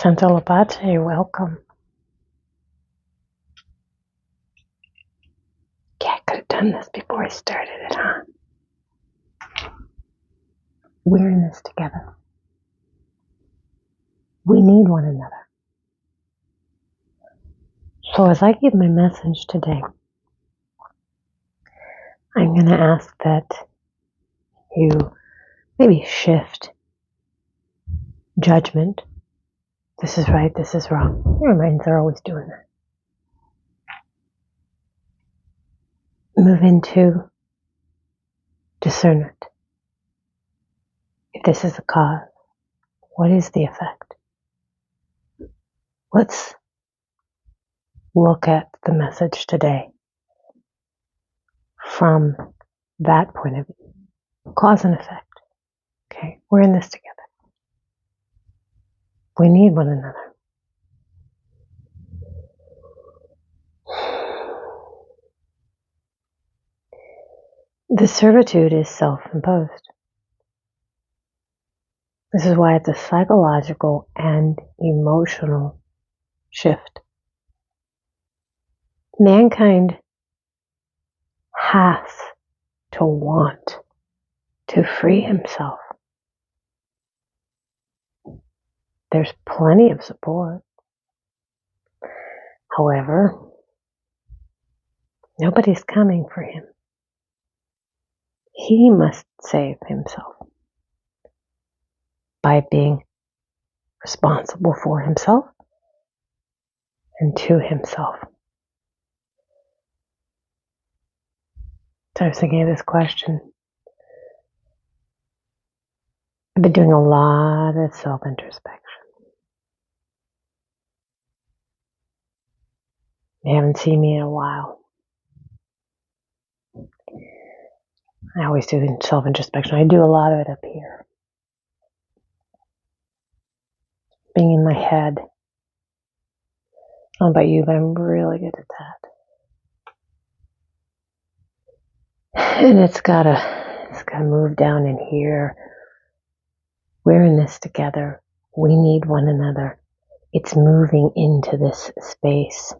Santa Labate, welcome. Yeah, I could have done this before I started it, huh? We're in this together. We need one another. So as I give my message today, I'm going to ask that you maybe shift judgment. This is right, this is wrong. Your minds are always doing that. Move into discernment. If this is the cause, what is the effect? Let's look at the message today from that point of view. Cause and effect. Okay, we're in this together. We need one another. The servitude is self-imposed. This is why it's a psychological and emotional shift. Mankind has to want to free himself. There's plenty of support. However, nobody's coming for him. He must save himself by being responsible for himself and to himself. So I was thinking of this question. I've been doing a lot of self-introspection. You haven't seen me in a while. I always do self-introspection. I do a lot of it up here. Being in my head. I don't know about you, but I'm really good at that. And it's gotta move down in here. We're in this together. We need one another. It's moving into this space.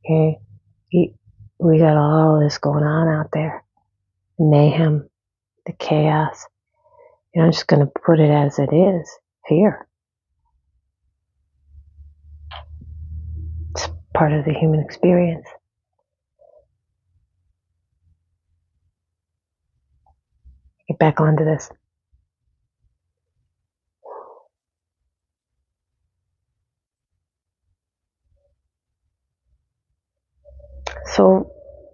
Okay? We got all this going on out there. The mayhem, the chaos. I'm just going to put it as it is. Fear. It's part of the human experience. Get back onto this. So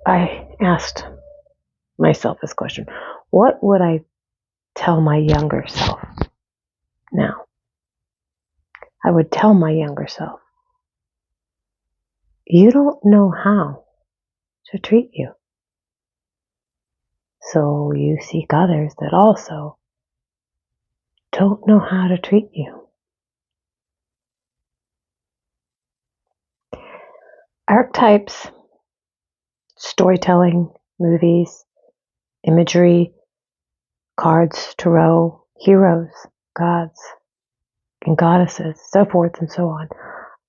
I asked myself this question. What would I tell my younger self now? I would tell my younger self, you don't know how to treat you. So you seek others that also don't know how to treat you. Archetypes, storytelling, movies, imagery, cards, tarot, heroes, gods, and goddesses, so forth and so on.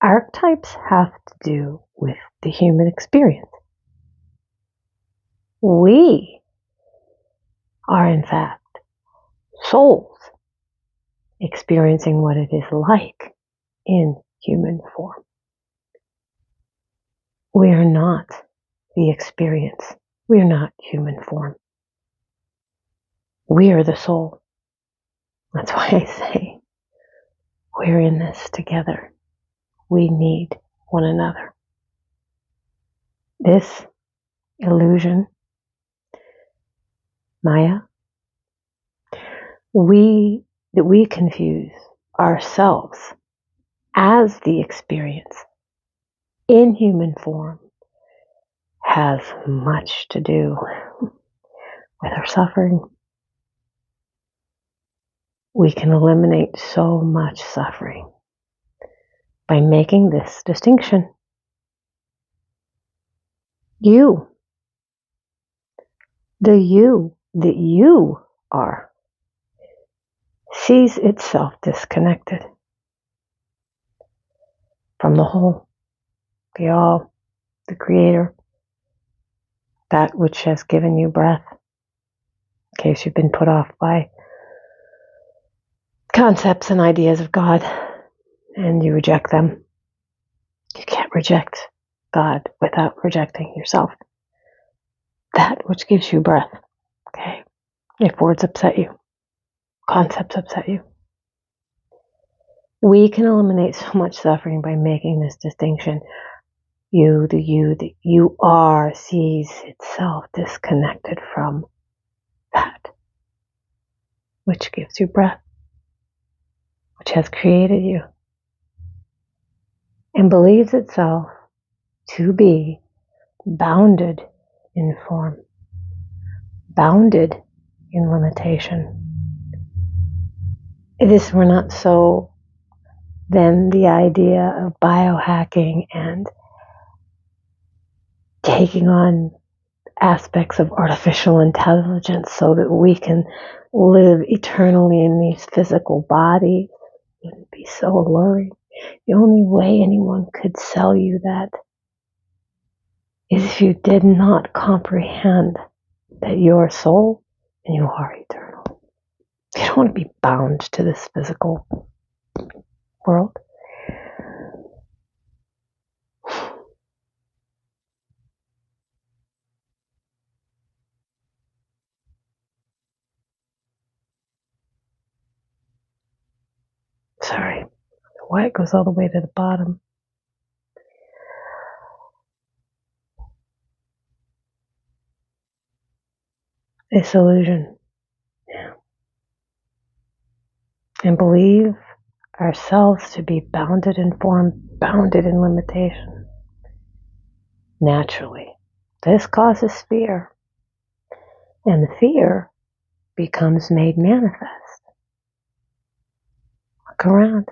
Archetypes have to do with the human experience. We are, in fact, souls experiencing what it is like in human form. We are not the experience. We are not human form. We are the soul. That's why I say we're in this together. We need one another. This illusion, Maya, that we confuse ourselves as the experience in human form has much to do with our suffering. We can eliminate so much suffering by making this distinction. You, the you that you are, sees itself disconnected. from the whole, the all, the creator, that which has given you breath, in case you've been put off by concepts and ideas of God and you reject them. You can't reject God without rejecting yourself. That which gives you breath. Okay? If words upset you, concepts upset you. We can eliminate so much suffering by making this distinction. The you are sees itself disconnected from that which gives you breath, which has created you, and believes itself to be bounded in form, bounded in limitation. We're not so then the idea of biohacking and taking on aspects of artificial intelligence so that we can live eternally in these physical bodies wouldn't be so alluring. The only way anyone could sell you that is if you did not comprehend that you're a soul and you are eternal. You don't want to be bound to this physical world. Sorry, why it goes all the way to the bottom. This illusion. Yeah. And believe ourselves to be bounded in form, bounded in limitation. Naturally, this causes fear, and the fear becomes made manifest. Look around.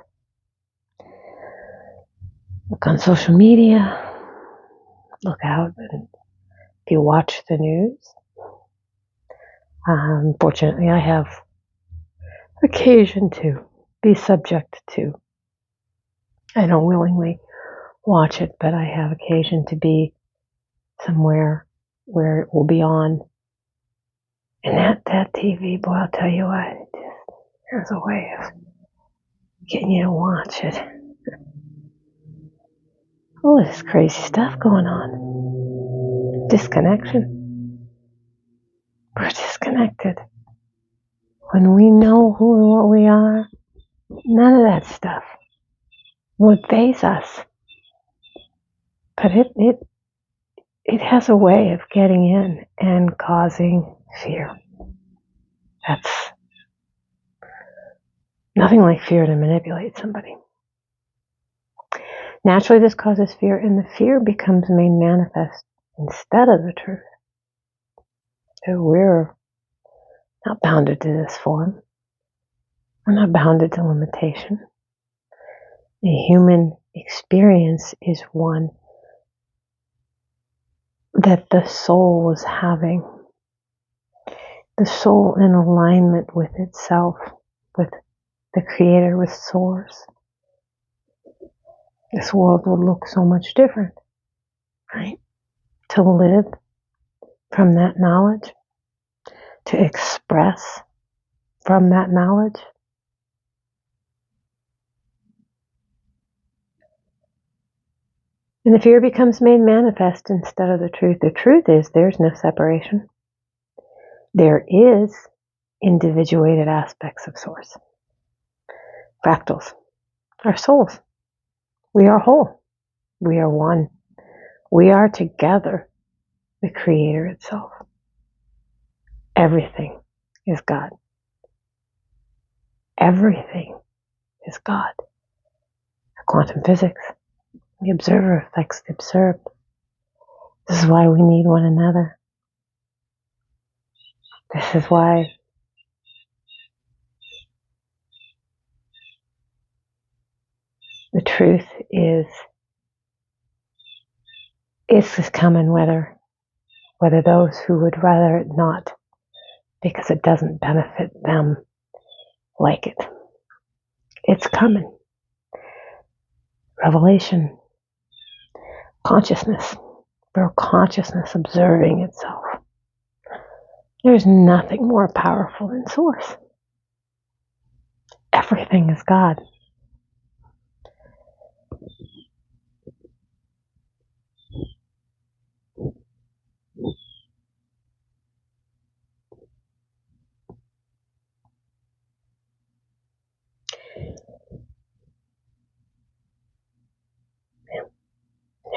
Look on social media. Look out, and if you watch the news. Fortunately, I have occasion to be subject to. I don't willingly watch it, but I have occasion to be somewhere where it will be on. And that TV, boy, I'll tell you what, it just has a way of getting you to watch it. All this crazy stuff going on. Disconnection. We're disconnected. When we know who and what we are, none of that stuff would faze us. But it has a way of getting in and causing fear. That's nothing like fear to manipulate somebody. Naturally, this causes fear, and the fear becomes made manifest instead of the truth. So we're not bounded to this form. We're not bounded to limitation. The human experience is one that the soul was having. The soul in alignment with itself, with the Creator, with Source. This world would look so much different, right? To live from that knowledge, to express from that knowledge. And the fear becomes made manifest instead of the truth. The truth is there's no separation. There is individuated aspects of Source. Fractals. Our souls. We are whole. We are one. We are together the Creator itself. Everything is God. Everything is God. Quantum physics. The observer affects the observed. This is why we need one another. This is why the truth is coming whether those who would rather it not, because it doesn't benefit them, like it. It's coming. revelation, consciousness, pure consciousness observing itself. There's nothing more powerful than Source. Everything is God.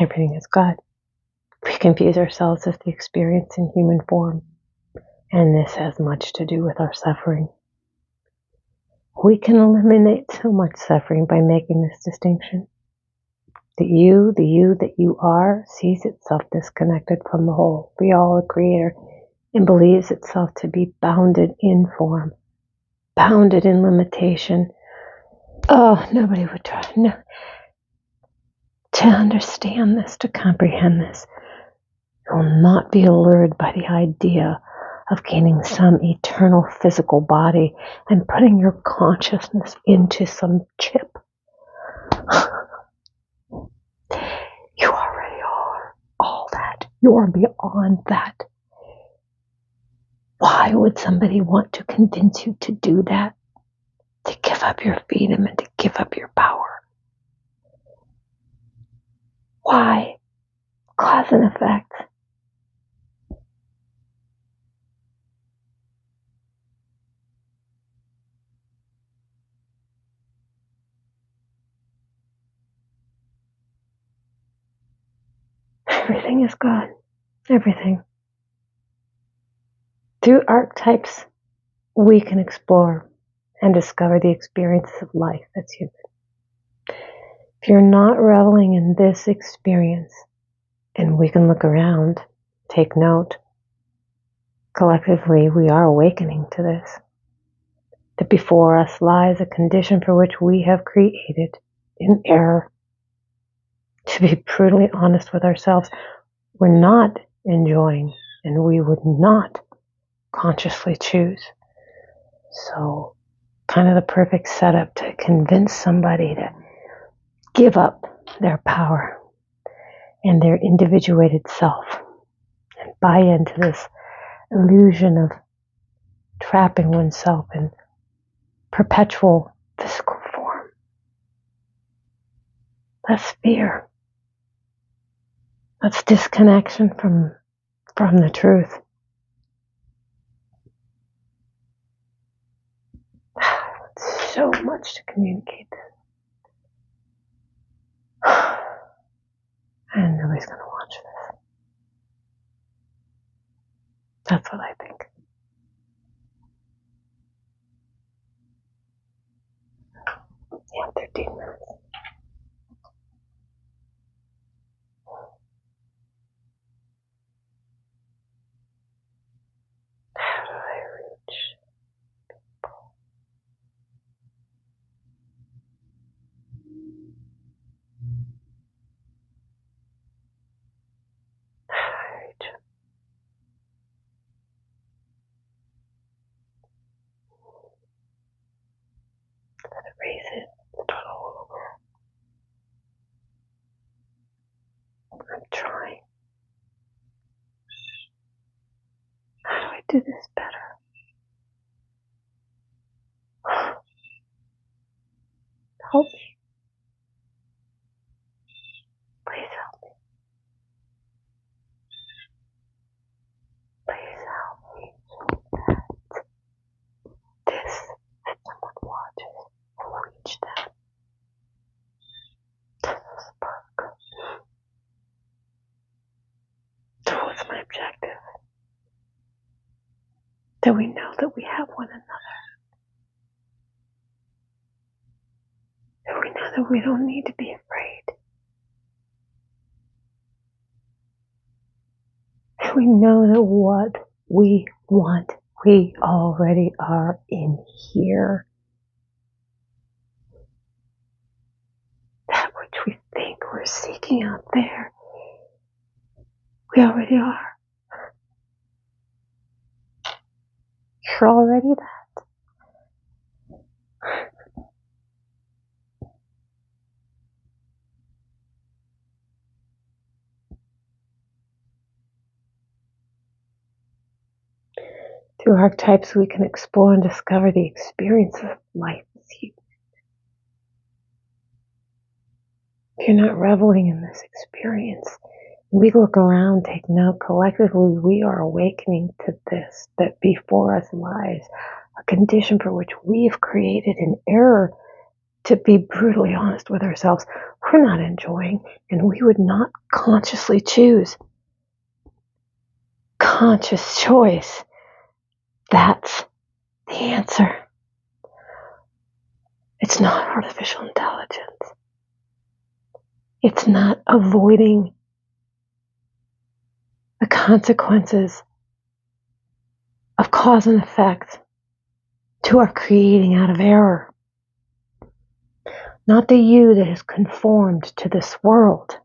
Everything is God. We confuse ourselves with the experience in human form, and this has much to do with our suffering. We can eliminate so much suffering by making this distinction. The you that you are, sees itself disconnected from the whole, the all creator, and believes itself to be bounded in form, bounded in limitation. Oh, nobody would try to understand this, to comprehend this. You will not be allured by the idea of gaining some eternal physical body and putting your consciousness into some chip. You already are all that. You are beyond that. Why would somebody want to convince you to do that? To give up your freedom and to give up your power? Why? Cause and effect. Everything is God. Everything. Through archetypes, we can explore and discover the experiences of life that's human. If you're not reveling in this experience, and we can look around, take note, collectively we are awakening to this, that before us lies a condition for which we have created in error. To be brutally honest with ourselves, we're not enjoying, and we would not consciously choose. So, kind of the perfect setup to convince somebody to give up their power and their individuated self and buy into this illusion of trapping oneself in perpetual physical form. That's fear. That's disconnection from the truth. So much to communicate. And nobody's going to watch this. That's what I think. Yeah, 13 minutes. How do I reach? How do I reach? Erase it. Start all over. I'm trying. How do I do this better? Help me. Please help me. Please help me so that this, that someone watches, will reach that. To the spark. So what's my objective? That we know that we have one another. That we know that we don't need to be afraid. That we know that what we want, we already are in here. That which we think we're seeking out there, we already are. You're already that. Through archetypes, we can explore and discover the experience of life as you. If you're not reveling in this experience, we look around, take note, collectively we are awakening to this, that before us lies a condition for which we've created an error. To be brutally honest with ourselves, we're not enjoying, and we would not consciously choose. Conscious choice. That's the answer. It's not artificial intelligence. It's not avoiding the consequences of cause and effect to our creating out of error. Not the you that is conformed to this world.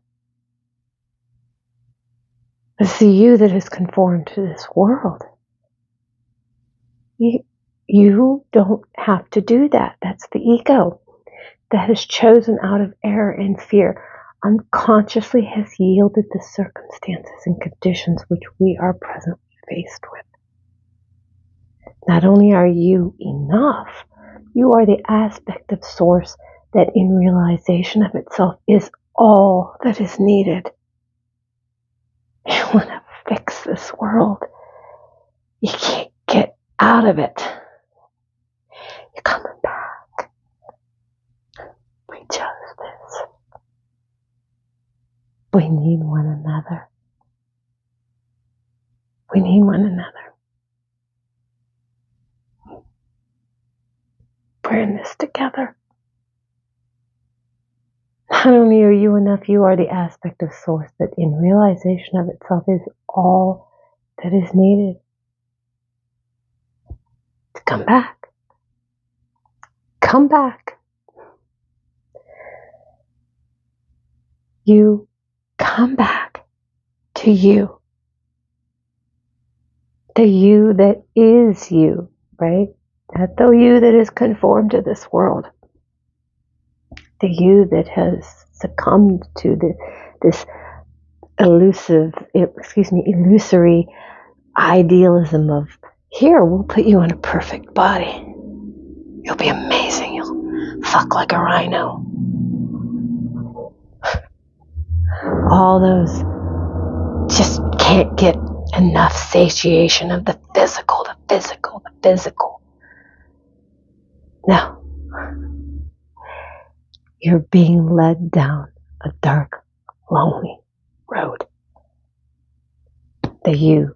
It's the you that is conformed to this world. You don't have to do that. That's the ego that has chosen out of error and fear, unconsciously has yielded the circumstances and conditions which we are presently faced with. Not only are you enough, you are the aspect of source that in realization of itself is all that is needed. You want to fix this world. You can't get out of it. You're coming back. We chose this. We need one another. We need one another. We're in this together. Not only are you enough, you are the aspect of source that in realization of itself is all that is needed. To come back. Come back. You come back to you. The you that is you, right? Not the you that is conformed to this world. The you that has succumbed to this illusory idealism of, here, we'll put you in a perfect body. You'll be amazing. You'll fuck like a rhino. All those just can't get enough satiation of the physical. No. You're being led down a dark, lonely road. The you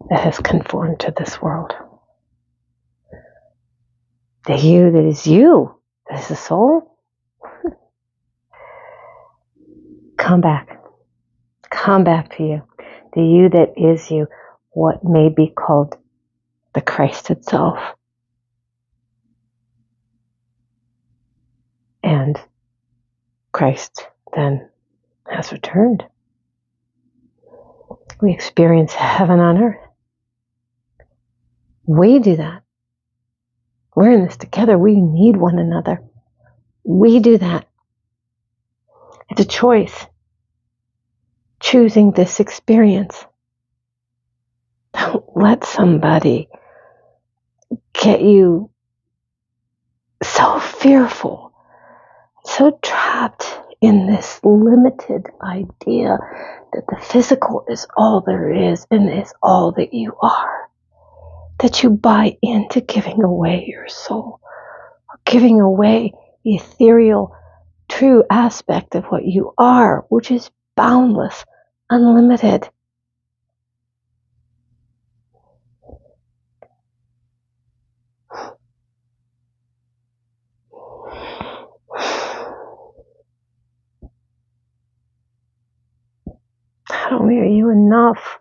that has conformed to this world. The you that is you, that is the soul. Come back. Come back to you. The you that is you, what may be called the Christ itself. And Christ then has returned. We experience heaven on earth. We do that. We're in this together. We need one another. We do that. It's a choice. Choosing this experience. Don't let somebody get you so fearful, so trapped in this limited idea that the physical is all there is and is all that you are, that you buy into giving away your soul, or giving away the ethereal, true aspect of what you are, which is boundless, unlimited. Not only are you enough,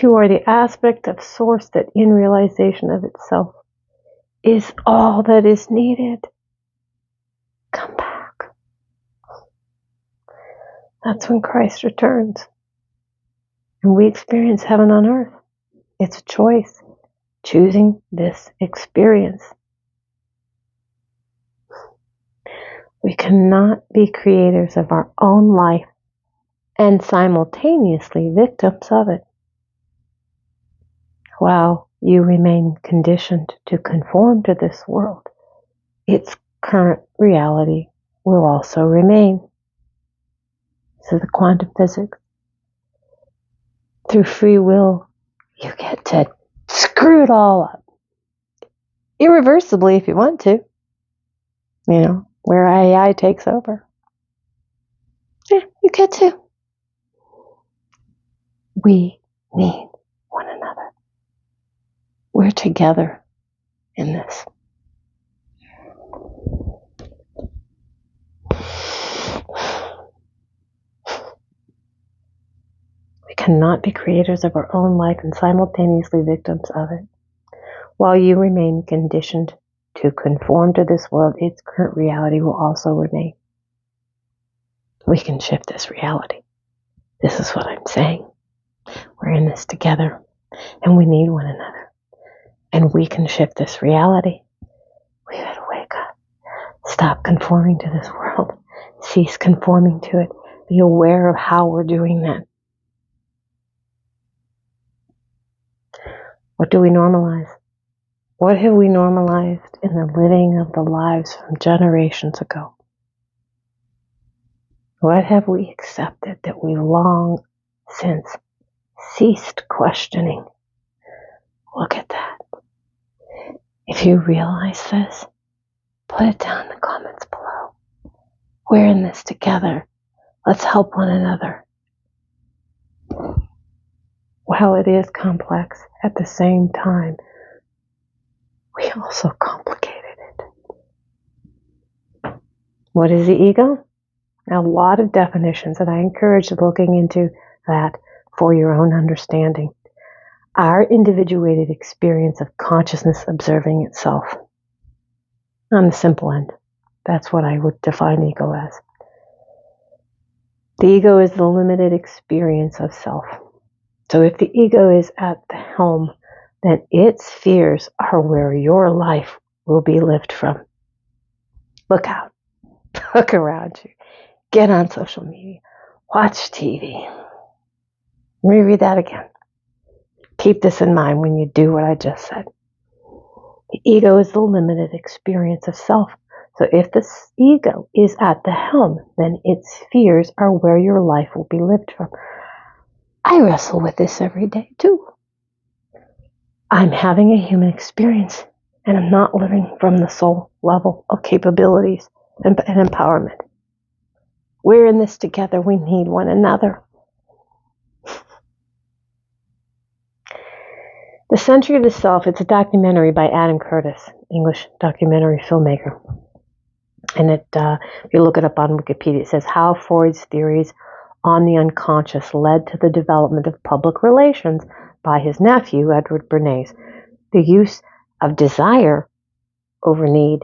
you are the aspect of source that in realization of itself is all that is needed. Come back. That's when Christ returns. And we experience heaven on earth. It's a choice. Choosing this experience. We cannot be creators of our own life and simultaneously victims of it. while you remain conditioned to conform to this world, its current reality will also remain. So the quantum physics, through free will, you get to screw it all up. Irreversibly if you want to. Where AI takes over. Yeah, you get to. We need one another. We're together in this. We cannot be creators of our own life and simultaneously victims of it. While you remain conditioned to conform to this world, its current reality will also remain. We can shift this reality. This is what I'm saying. We're in this together, and we need one another. And we can shift this reality. We gotta wake up. Stop conforming to this world. Cease conforming to it. Be aware of how we're doing that. What do we normalize? What have we normalized in the living of the lives from generations ago? What have we accepted that we long since ceased questioning? Look at that. If you realize this, put it down in the comments below. We're in this together. Let's help one another. While it is complex, at the same time, we also complicated it. What is the ego? A lot of definitions, and I encourage looking into that for your own understanding. Our individuated experience of consciousness observing itself. On the simple end, that's what I would define ego as. The ego is the limited experience of self. So if the ego is at the helm, then its fears are where your life will be lived from. Look out. Look around you. Get on social media. Watch TV. Let me read that again. Keep this in mind when you do what I just said. The ego is the limited experience of self. So if the ego is at the helm, then its fears are where your life will be lived from. I wrestle with this every day too. I'm having a human experience, and I'm not living from the soul level of capabilities and empowerment. We're in this together. We need one another. The Century of the Self, it's a documentary by Adam Curtis, English documentary filmmaker. And if you look it up on Wikipedia, it says how Freud's theories on the unconscious led to the development of public relations by his nephew, Edward Bernays. The use of desire over need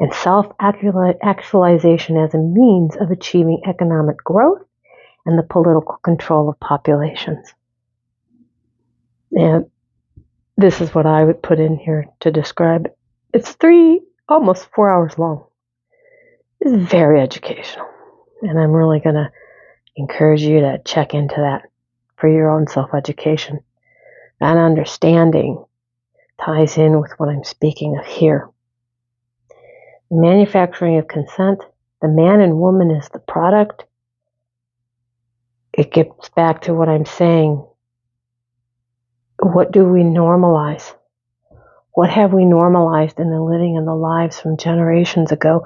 and self-actualization as a means of achieving economic growth and the political control of populations. And this is what I would put in here to describe it. It's almost 4 hours long. It's very educational. And I'm really going to encourage you to check into that for your own self-education. That understanding ties in with what I'm speaking of here. The manufacturing of consent, the man and woman is the product. It gets back to what I'm saying. What do we normalize? What have we normalized in the living of the lives from generations ago?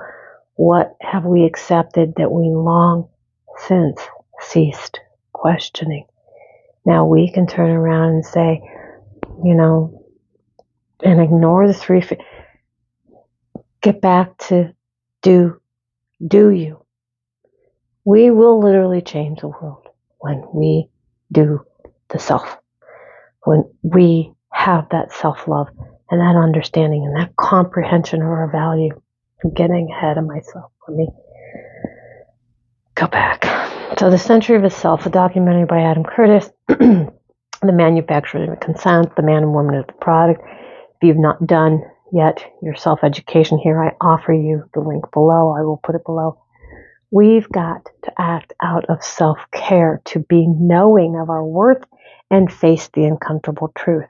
What have we accepted that we long since ceased questioning? Now we can turn around and say, and ignore the three. Get back to do you. We will literally change the world when we do the self. When we have that self-love and that understanding and that comprehension of our value. I'm getting ahead of myself. Let me go back. So The Century of the Self, a documentary by Adam Curtis, the manufacturing of consent, the man and woman is the product. If you've not done yet your self-education here, I offer you the link below. I will put it below. We've got to act out of self-care to be knowing of our worth and face the uncomfortable truth.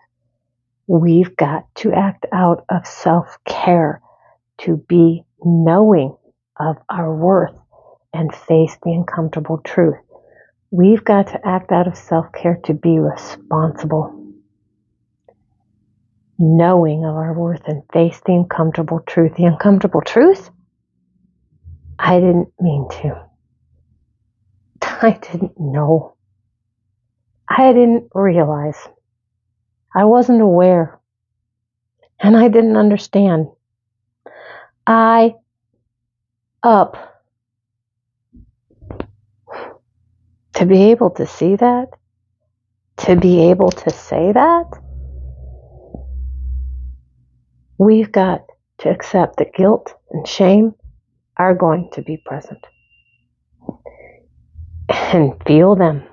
We've got to act out of self-care to be knowing of our worth and face the uncomfortable truth. We've got to act out of self-care to be responsible, knowing of our worth and face the uncomfortable truth. The uncomfortable truth? I didn't mean to. I didn't know. I didn't realize. I wasn't aware. And I didn't understand. I up to be able to see that, to be able to say that, we've got to accept that guilt and shame are going to be present and feel them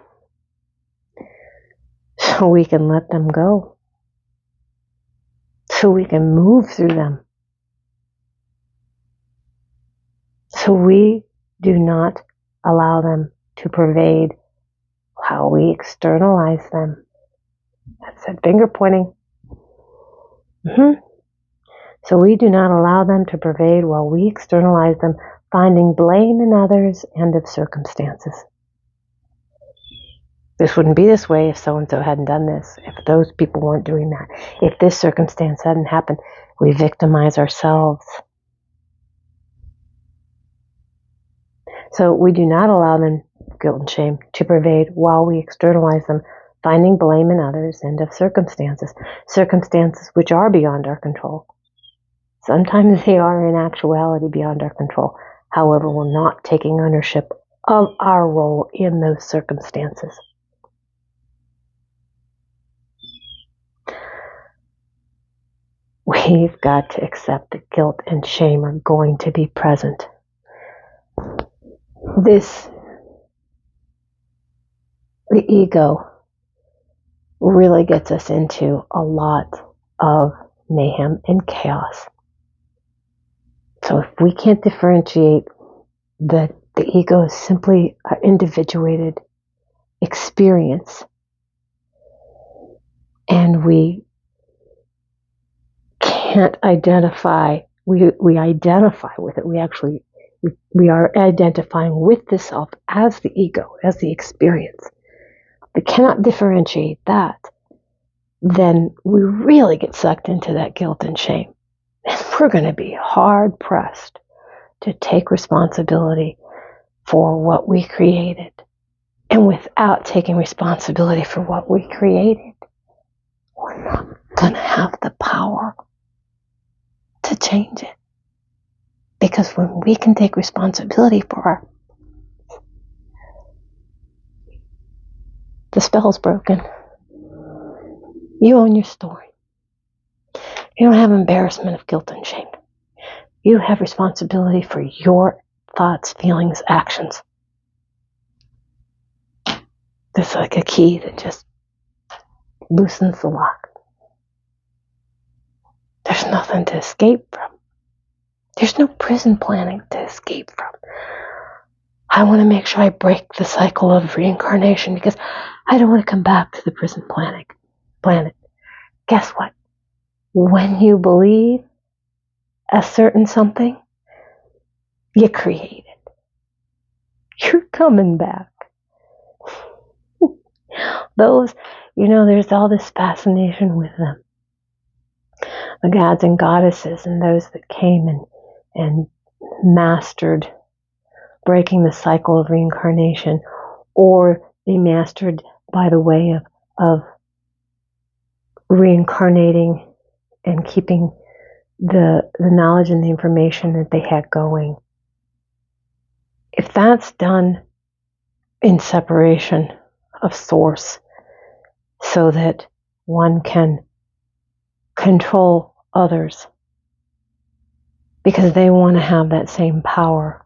so we can let them go, so we can move through them, so we do not allow them to pervade how we externalize them. That's that finger pointing. So we do not allow them to pervade while we externalize them, finding blame in others and of circumstances. This wouldn't be this way if so-and-so hadn't done this, if those people weren't doing that, if this circumstance hadn't happened. We victimize ourselves. So we do not allow them, guilt and shame, to pervade while we externalize them, finding blame in others and of circumstances, circumstances which are beyond our control. Sometimes they are in actuality beyond our control. However, we're not taking ownership of our role in those circumstances. We've got to accept that guilt and shame are going to be present. The ego really gets us into a lot of mayhem and chaos. So if we can't differentiate that the ego is simply an individuated experience, and we can't identify, we identify with it, we are identifying with the self as the ego, as the experience. We cannot differentiate that, then we really get sucked into that guilt and shame. And we're going to be hard pressed to take responsibility for what we created. And without taking responsibility for what we created, we're not going to have the power to change it. Because when we can take responsibility for the spell's broken. You own your story. You don't have embarrassment of guilt and shame. You have responsibility for your thoughts, feelings, actions. It's like a key that just loosens the lock. There's nothing to escape from. There's no prison planning to escape from. I want to make sure I break the cycle of reincarnation because I don't want to come back to the prison planet. Guess what? When you believe a certain something, you create it. You're coming back. Those, there's all this fascination with them. The gods and goddesses and those that came and mastered breaking the cycle of reincarnation, or they mastered by the way of reincarnating and keeping the knowledge and the information that they had going. If that's done in separation of source so that one can control others because they want to have that same power,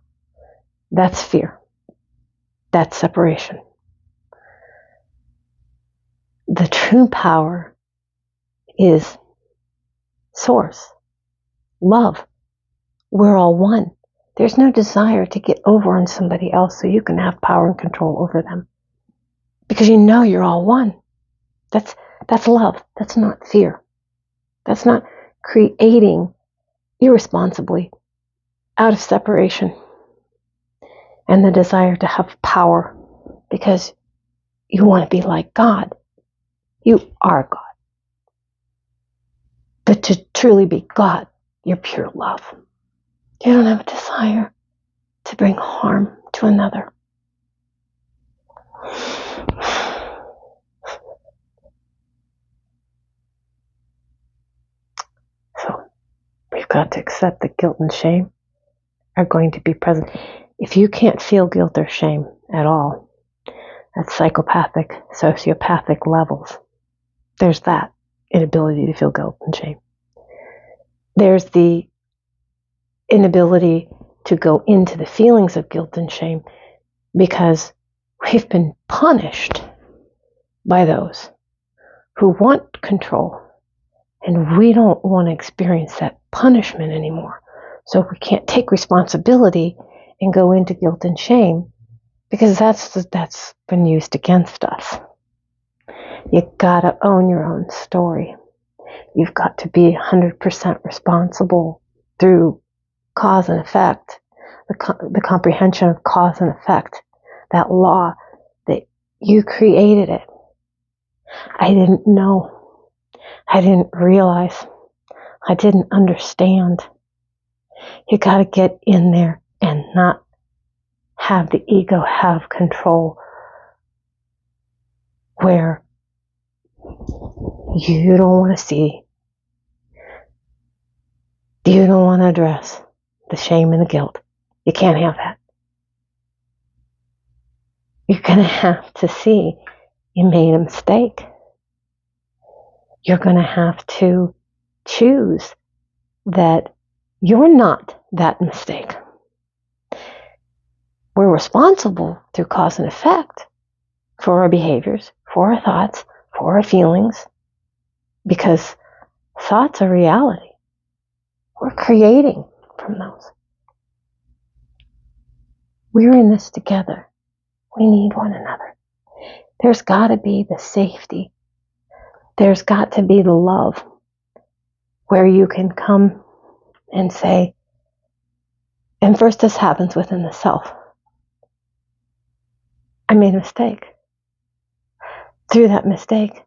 that's fear. That's separation. The true power is source, love. We're all one. There's no desire to get over on somebody else so you can have power and control over them. Because you're all one. That's love. That's not fear. That's not creating irresponsibly out of separation and the desire to have power because you want to be like God. You are God. But to truly be God, you're pure love. You don't have a desire to bring harm to another. So we've got to accept that guilt and shame are going to be present. If you can't feel guilt or shame at all, at psychopathic, sociopathic levels, there's that inability to feel guilt and shame. There's the inability to go into the feelings of guilt and shame because we've been punished by those who want control, and we don't want to experience that punishment anymore. So we can't take responsibility and go into guilt and shame because that's been used against us. You gotta own your own story. You've got to be 100% responsible through cause and effect, the comprehension of cause and effect, that law that you created it. I didn't know. I didn't realize. I didn't understand. You got to get in there and not have the ego have control where you don't want to see, you don't want to address the shame and the guilt. You can't have that. You're going to have to see you made a mistake. You're going to have to choose that you're not that mistake. We're responsible through cause and effect for our behaviors, for our thoughts, for our feelings, because thoughts are reality. We're creating from those. We're in this together. We need one another. There's got to be the safety. There's got to be the love where you can come and say, and first this happens within the self. I made a mistake. Through that mistake,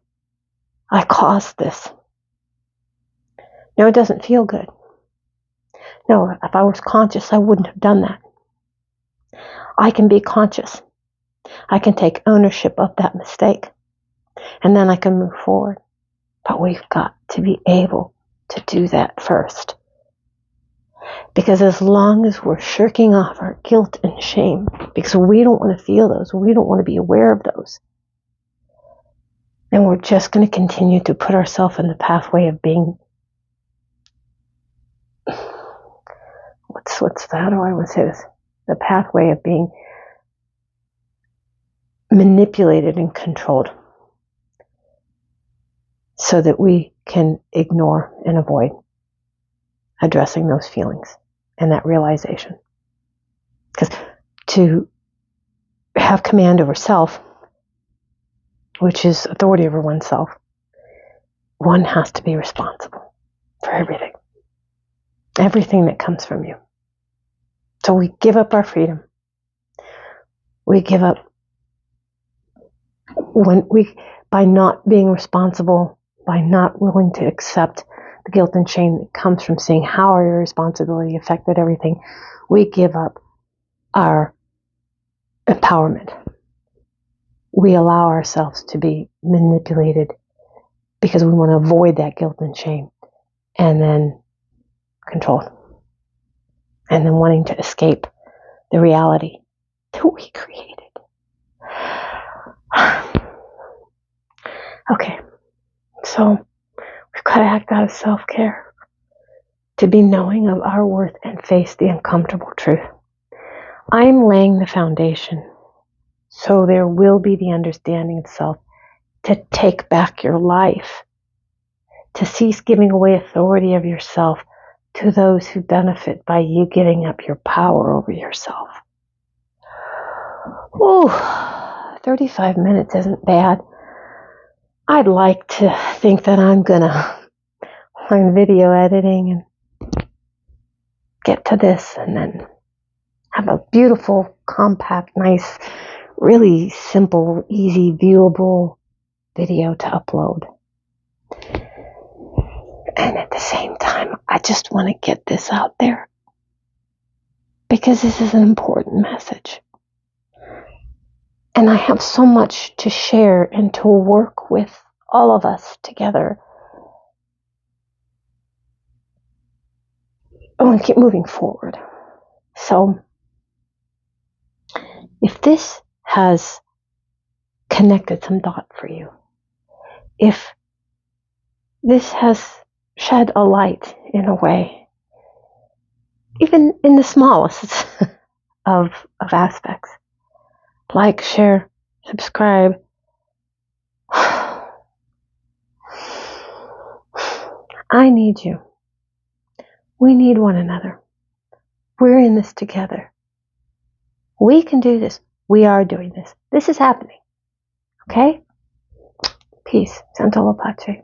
I caused this. No, it doesn't feel good. No, if I was conscious, I wouldn't have done that. I can be conscious. I can take ownership of that mistake. And then I can move forward. But we've got to be able to do that first. Because as long as we're shirking off our guilt and shame, because we don't want to feel those, we don't want to be aware of those, then we're just going to continue to put ourselves in the pathway of being, how do I want to say this? The pathway of being manipulated and controlled so that we can ignore and avoid addressing those feelings and that realization. Because to have command over self, which is authority over oneself, one has to be responsible for everything that comes from you. So we give up our freedom. We give up by not being responsible, by not willing to accept the guilt and shame that comes from seeing how our irresponsibility affected everything. We give up our empowerment. We allow ourselves to be manipulated because we want to avoid that guilt and shame, and then control, and then wanting to escape the reality that we created. Okay, so we've got to act out of self-care to be knowing of our worth and face the uncomfortable truth. I'm laying the foundation so there will be the understanding of self to take back your life, to cease giving away authority of yourself to those who benefit by you giving up your power over yourself. Ooh, 35 minutes isn't bad. I'd like to think that I'm gonna learn video editing and get to this and then have a beautiful, compact, nice, really simple, easy, viewable video to upload. And at the same time, I just want to get this out there because this is an important message. And I have so much to share and to work with all of us together. I want to keep moving forward. So, if this has connected some dot for you, if this has shed a light in a way, even in the smallest of aspects, like, share, subscribe. I need you. We need one another. We're in this together. We can do this. We are doing this. This is happening. Okay? Peace. Santolo Pace.